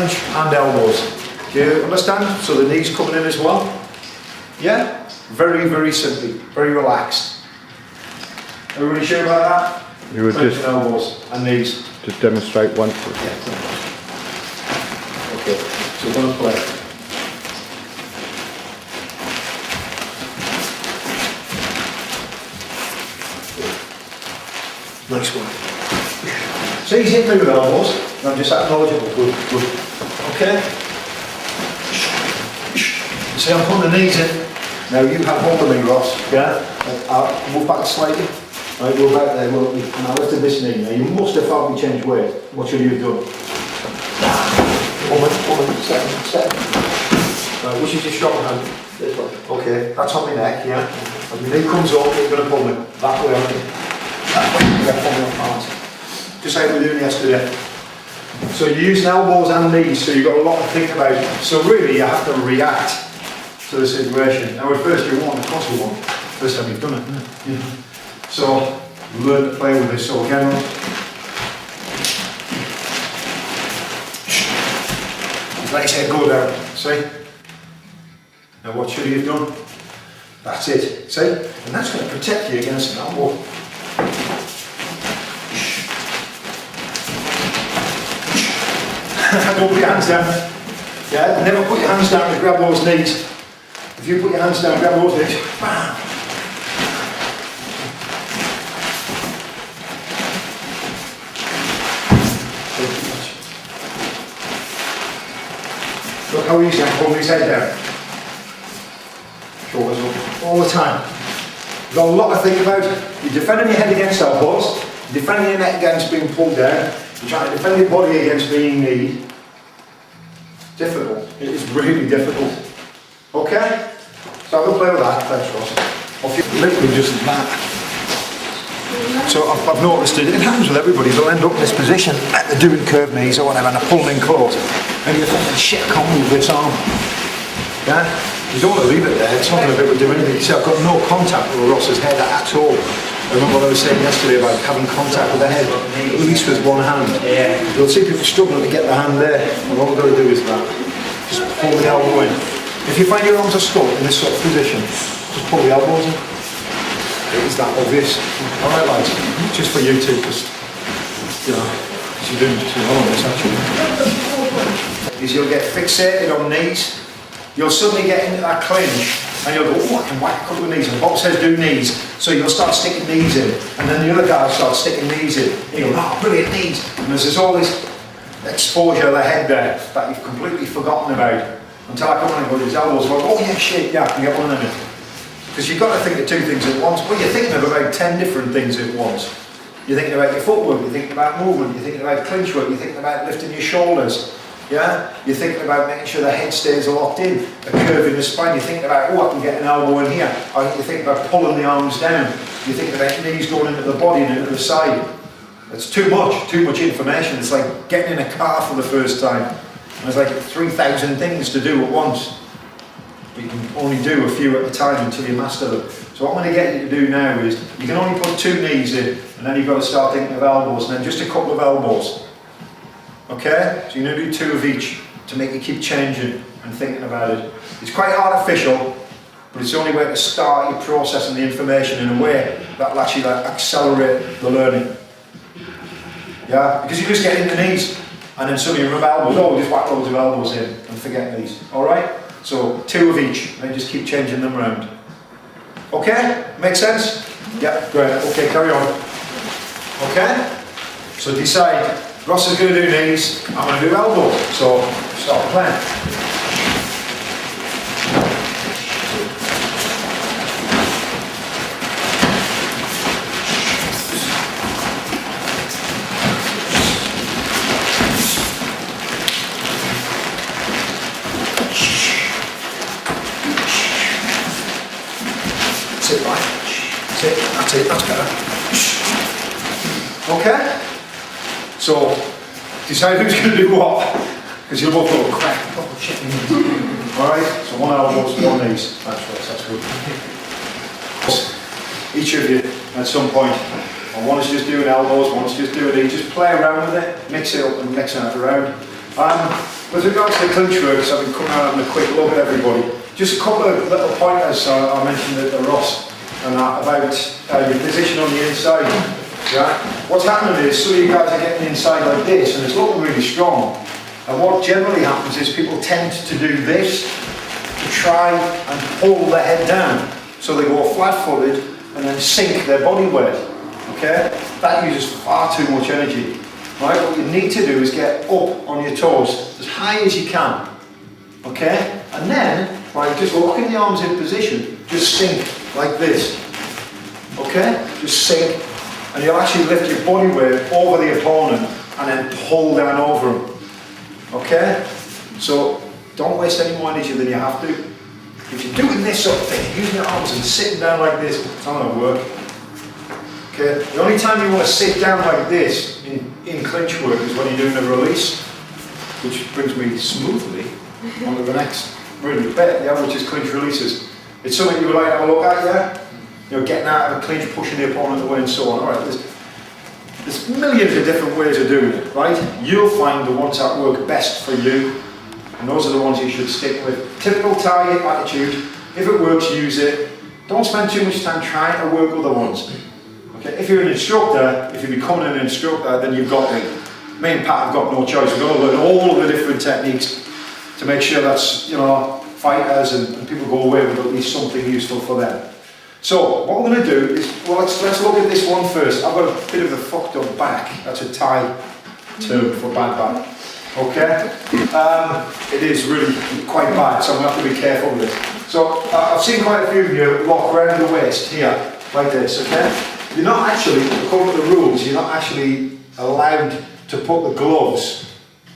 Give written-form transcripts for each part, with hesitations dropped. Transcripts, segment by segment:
clinch and elbows. Do you understand? So the knees coming in as well. Yeah? Very, very simply, very relaxed. Everybody sure about that? You would clinch just and elbows and knees. Just demonstrate once. Yeah. Okay, so we're going to play. Nice one. So easy to do with elbows. Now just acknowledge it. Good, good. Okay. See, I'm putting the knees in. Now you have hold of me, Ross. Yeah. I'll move back slightly. Right, we're back there. Well, and I lifted this knee. Now you must have felt me change weight. What should you have done? Woman, second. Right, which is your strong hand? This one. Okay, that's on my neck. Yeah. As my knee comes up, you're going to pull me that way, aren't you? Just like we were doing yesterday. So you're using elbows and knees, so you've got a lot to think about. So really you have to react to the situation. Now at first you want, of course you want. First time you've done it. Yeah. So learn to play with this. So again, like I said, go down. See? Now what should you have done? That's it. See? And that's going to protect you against an elbow. Don't put your hands down. Yeah, never put your hands down to grab those knees. If you put your hands down, grab those knees, bam. Look how easy I'm pulling his head down. Shoulders up all the time. You've got a lot to think about. You're defending your head against elbows. You're defending your neck against being pulled down. You're trying to defend your body against being kneed. Difficult. It is really difficult. Okay? So I'm going to play with that. Thanks, Ross. Literally just that. So I've noticed it happens with everybody. They'll end up in this position, they're doing curved knees or whatever, and they're pulling in close. And you're thinking, shit, I can't move this arm. Yeah? You don't want to leave it there. It's not going to be able to do anything. You see, I've got no contact with Ross's head at all. I remember what I was saying yesterday about having contact with the head, at least with one hand. Yeah. You'll see people struggling to get the hand there, and all we've got to do is that. Just pull the elbow in. If you find your arms are stuck in this sort of position, just pull the elbows in. It is that obvious. Alright lads, just for you two, just, you know, you're doing too well on this actually. Is you'll get fixated on knees, you'll suddenly get into that clinch, and you'll go, oh, I can whack a couple of knees, and Bob says do knees, so you'll start sticking knees in, and then the other guy starts sticking knees in, and you go, oh, brilliant knees, and there's all this exposure of the head there that you've completely forgotten about, until I come on and go to his elbows, and go, oh yeah, shit, yeah, I can get one of them in. Because you've got to think of two things at once. Well, you're thinking of about 10 different things at once. You're thinking about your footwork, you're thinking about movement, you're thinking about clinch work, you're thinking about lifting your shoulders. Yeah? You're thinking about making sure the head stays locked in, a curve in the spine, you're thinking about, oh, I can get an elbow in here. Or you're thinking about pulling the arms down. You're thinking about knees going into the body and into the side. It's too much information. It's like getting in a car for the first time. There's like 3,000 things to do at once. But you can only do a few at a time until you master them. So what I'm going to get you to do now is, you can only put 2 knees in, and then you've got to start thinking of elbows, and then just a couple of elbows. Okay? So you're going to do 2 of each, to make you keep changing and thinking about it. It's quite artificial, but it's the only way to start your processing the information in a way that will actually accelerate the learning. Yeah? Because you just get in the knees, and then suddenly you remember elbows, oh, just whack loads of elbows in, and forget knees. Alright? So 2 of each, and just keep changing them around. Okay? Make sense? Yeah, great. Okay, carry on. Okay? So decide, Ross is going to do knees, I'm going to do elbows. So start playing. Sit right. Sit. That's it. That's better. Okay? So, decide who's going to do what. Because you'll both go, crap, oh shit. Alright? So 1 elbows, 1 knees. That's good. Each of you, at some point, and one is just doing elbows, one is just doing knees. Just play around with it, mix it up and mix it around. with regards to the clinch works, I've been coming out having a quick look at everybody. Just a couple of little pointers I mentioned at the Ross and that about your position on the inside. Yeah? What's happening is some of you guys are getting inside like this and it's looking really strong. And what generally happens is people tend to do this to try and pull the head down. So they go flat-footed and then sink their body weight. Okay? That uses far too much energy. Right? What you need to do is get up on your toes as high as you can. Okay? And then, right, just locking the arms in position, just sink like this. Okay? Just sink. And you'll actually lift your body weight over the opponent and then pull down over him. Okay? So don't waste any more energy than you have to. If you're doing this sort of thing, using your arms and sitting down like this, it's not going to work. Okay? The only time you want to sit down like this in clinch work is when you're doing a release, which brings me smoothly onto the next really bit, yeah, which is clinch releases. It's something you would like to have a look at, yeah? You know, getting out of a clinch, pushing the opponent away and so on. Alright, there's millions of different ways of doing it, right? You'll find the ones that work best for you, and those are the ones you should stick with. Typical target attitude, if it works, use it. Don't spend too much time trying to work other ones. Okay? If you're an instructor, if you're becoming an instructor, then you've got to. Me and Pat have got no choice. We've got to learn all of the different techniques to make sure that's, you know, fighters and people go away with at least something useful for them. So what I'm going to do is, well, let's look at this one first. I've got a bit of a fucked up back. That's a Thai term for bad back. Okay? It is really quite bad, so I'm going to have to be careful with this. So I've seen quite a few of you lock around the waist here, like this, okay? You're not actually, according to the rules, you're not actually allowed to put the gloves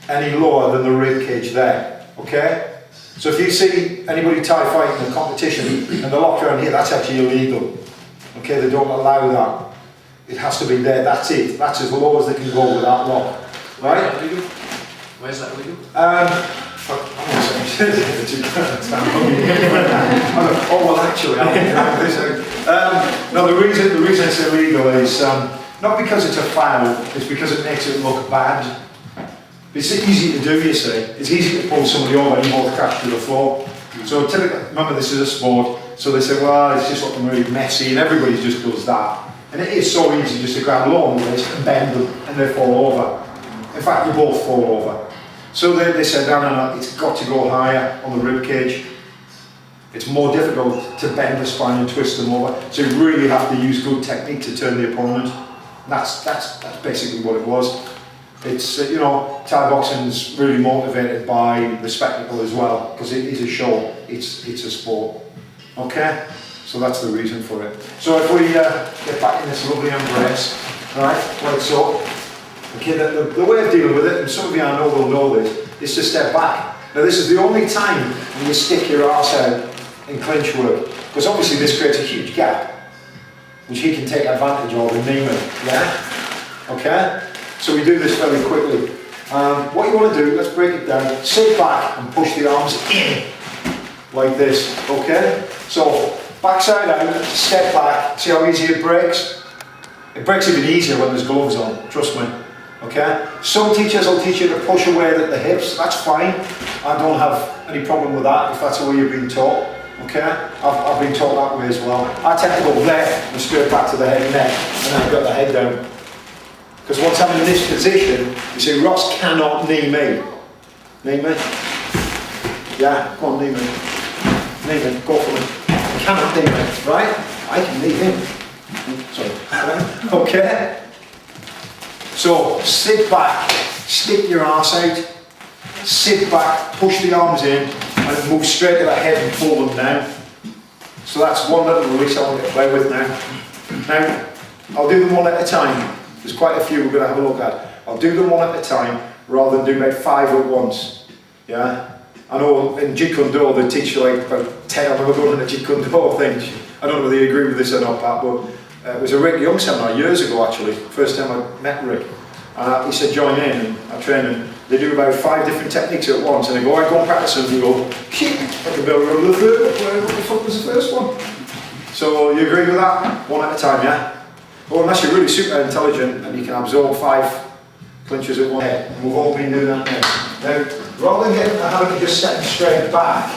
any lower than the rib cage there, okay? So if you see anybody Thai fighting in a competition and they're locked around here, that's actually illegal. Okay, they don't allow that. It has to be there, that's it. That's as low as they can go with that lock. Right? Why is that illegal? Oh well, actually, no. The reason it's illegal is not because it's a foul. It's because it makes it look bad. It's easy to do, you see. It's easy to pull somebody over and you both crash to the floor. So typically, remember this is a sport, so they say, well, it's just looking really messy, and everybody just does that. And it is so easy just to grab low on the waist and bend them, and they fall over. In fact, you both fall over. So they said, no, it's got to go higher on the rib cage. It's more difficult to bend the spine and twist them over. So you really have to use good technique to turn the opponent. That's basically what it was. It's, you know, Thai boxing's really motivated by the spectacle as well, because it is a show, it's a sport. Okay? So that's the reason for it. So if we get back in this lovely embrace, alright, like so. Okay, the way of dealing with it, and some of you I know will know this, is to step back. Now this is the only time when you stick your arse out in clinch work, because obviously this creates a huge gap, which he can take advantage of in knee work, yeah? Okay? So we do this very quickly. What you want to do, let's break it down, sit back and push the arms in, like this, okay? So, backside out, step back, see how easy it breaks? It breaks even easier when there's gloves on, trust me, okay? Some teachers will teach you to push away at the hips, that's fine. I don't have any problem with that if that's the way you've been taught, okay? I've been taught that way as well. I tend to go left and straight back to the head and neck, and then I've got the head down. Because once I'm in this position, you see, Ross cannot knee me. Knee me? Yeah, come on, knee me. Knee me, go for me. He cannot knee me, right? I can knee him. Sorry. Okay? So, sit back, stick your arse out, sit back, push the arms in, and move straight to the head and pull them down. So that's one little release I want to play with now. Now, I'll do them one at a time. There's quite a few we're going to have a look at. I'll do them one at a time rather than do about 5 at once. Yeah? I know in Jeet Kune Do they teach you like about 10 of them going in a Jeet Kune Do thing. I don't know whether you agree with this or not, Pat, but it was a Rick Young seminar years ago actually, first time I met Rick. He said join in and I train and they do about 5 different techniques at once and they go, I go and practice and you go, shit, I can build a third, what the fuck was the first one? So you agree with that? One at a time, yeah? Well, unless you're really super intelligent and you can absorb 5 clinches at one head. We've all been doing that now. Now, Rather than having to just step straight back,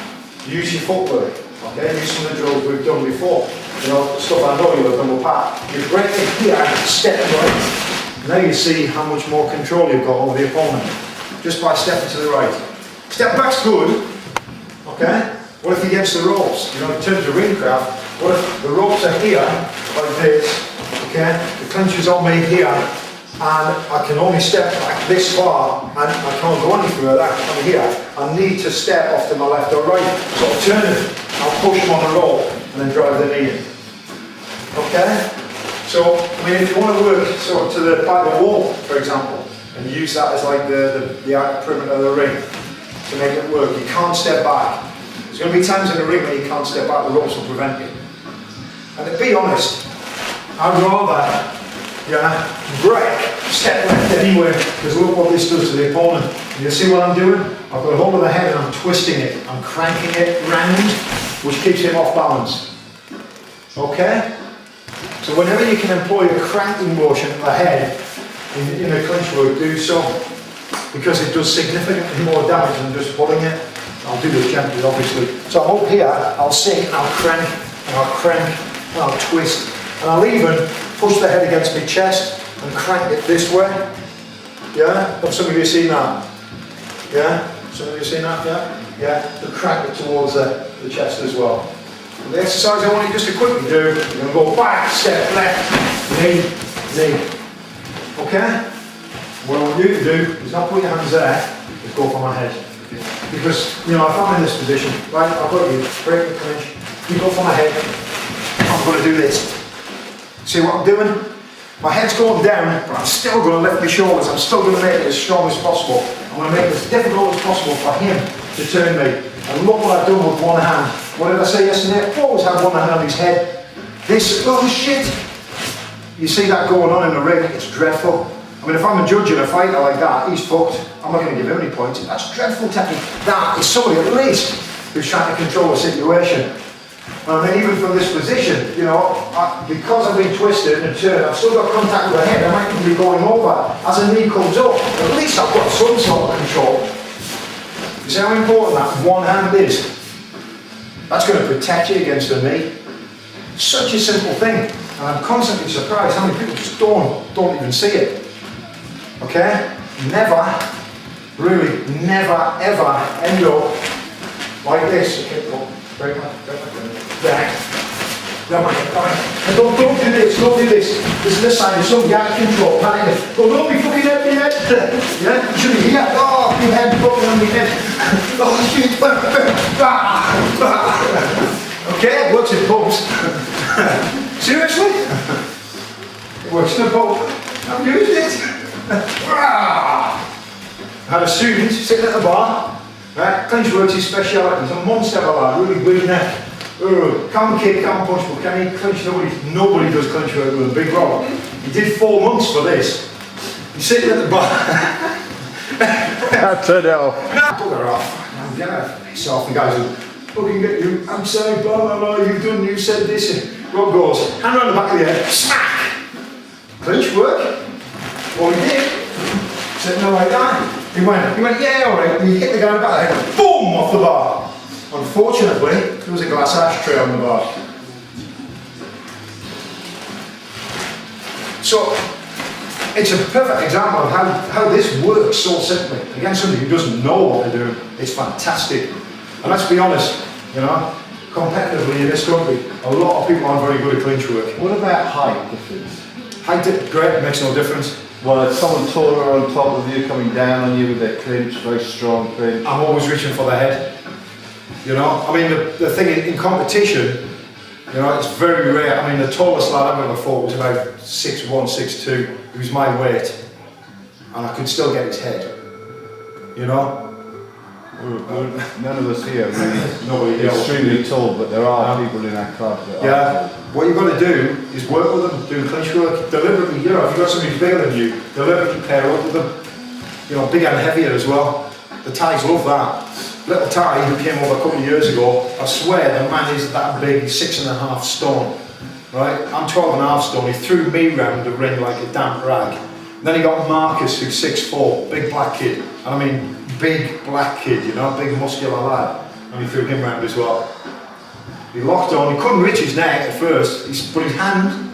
use your footwork. Okay, use some of the drills we've done before. You know, stuff I know you'll have done with Pat. You break it here, step right. Now you see how much more control you've got over the opponent. Just by stepping to the right. Step back's good. Okay? What if he gets the ropes? You know, in terms of ring craft, what if the ropes are here, like this, okay? The clinch is on me here, and I can only step back this far, and I can't go any further. I'm here. I need to step off to my left or right. So I'll turn it, I'll push him on the rope, and then drive the knee in. Okay? So, I mean, if you want to work sort of to the by the wall, for example, and use that as like the outer perimeter of the ring to make it work, you can't step back. There's going to be times in the ring where you can't step back, the ropes will prevent you. And to be honest, I'd rather, break, step left anyway, because look what this does to the opponent. You see what I'm doing? I've got a hold of the head and I'm twisting it. I'm cranking it round, which keeps him off balance. Okay? So whenever you can employ a cranking motion of the head in a clinch work, do so. Because it does significantly more damage than just pulling it. I'll do this gently, obviously. So I'm up here, I'll sit and I'll crank, and I'll crank, and I'll twist. And I'll even push the head against my chest and crank it this way. Yeah? Have some of you seen that? Yeah? Some of you seen that? Yeah? Yeah? To crank it towards the chest as well. And the exercise I want you just to quickly do, you're going to go back, step left, knee, knee. Okay? What I want you to do is not put your hands there, just go for my head. Because, you know, if I'm in this position, right, I've got you, break the clinch, you go for my head, I'm going to do this. See what I'm doing? My head's going down, but I'm still going to lift my shoulders, I'm still going to make it as strong as possible. I'm going to make it as difficult as possible for him to turn me. And look what I've done with one hand. What did I say yesterday? I always have one hand on his head. This, oh shit! You see that going on in the ring, it's dreadful. I mean, if I'm a judge in a fighter like that, he's fucked. I'm not going to give him any points. That's dreadful technique. That is somebody at least who's trying to control the situation. I mean, even from this position, you know, because I've been twisted and turned, I've still got contact with the head. I might even be going over. As the knee comes up, at least I've got some sort of control. You see how important that one hand is? That's going to protect you against the knee. Such a simple thing. And I'm constantly surprised how many people just don't even see it. Okay? Never, really, never, ever end up like this. Okay, break my back. Don't do this, don't do this. This is the sign of some guy control. Panic. Go, don't be fucking at me head. Yeah? You should be here. Oh, your head fucking on my head. Oh, shit. Okay, it works in pubs. Seriously? It works in a pub. I've used it. I had a student sitting at the bar, right? Clinch works his speciality. He's a monster of a lad, really big neck. Can't kick, can't punch, but can he clinch? Nobody does clinch work with a big rock. He did 4 months for this. He's sitting at the bar. I turned it off. Bugger off. I'm gonna piss off. The guys will fucking get you. I'm sorry, blah blah blah. You said this. Rob goes, hand around the back of the head, smack. Clinch work. What he did, said no like that. He went, yeah, alright. And he hit the guy in the back of the head, boom, off the bar. Unfortunately, there was a glass ashtray on the bar. So, it's a perfect example of how this works so simply. Against somebody who doesn't know what they're doing, it's fantastic. And let's be honest, you know, competitively in this country, a lot of people aren't very good at clinch work. What about height difference? Height, great, makes no difference. Well, if someone taller on top of you coming down on you with their clinch, very strong clinch. I'm always reaching for the head. You know, I mean, the thing in competition, you know, it's very rare. I mean, the tallest lad I've ever fought was about 6'1", 6'2". He was my weight, and I could still get his head. You know. None of us here are Nobody extremely tall, but there are people in our club that are tall. What you've got to do is work with them, do clinch work, deliberately, you know, if you've got somebody who's bigger than you, deliberately pair up with them. You know, big and heavier as well. The Thais love that. Little Thai who came over a couple of years ago, I swear the man is that big, 6.5 stone. Right? I'm 12.5 stone, he threw me round the ring like a damp rag. And then he got Marcus, who's 6'4", big black kid. And I mean, big black kid, you know, big muscular lad. And he threw him round as well. He locked on, he couldn't reach his neck at first, he put his hand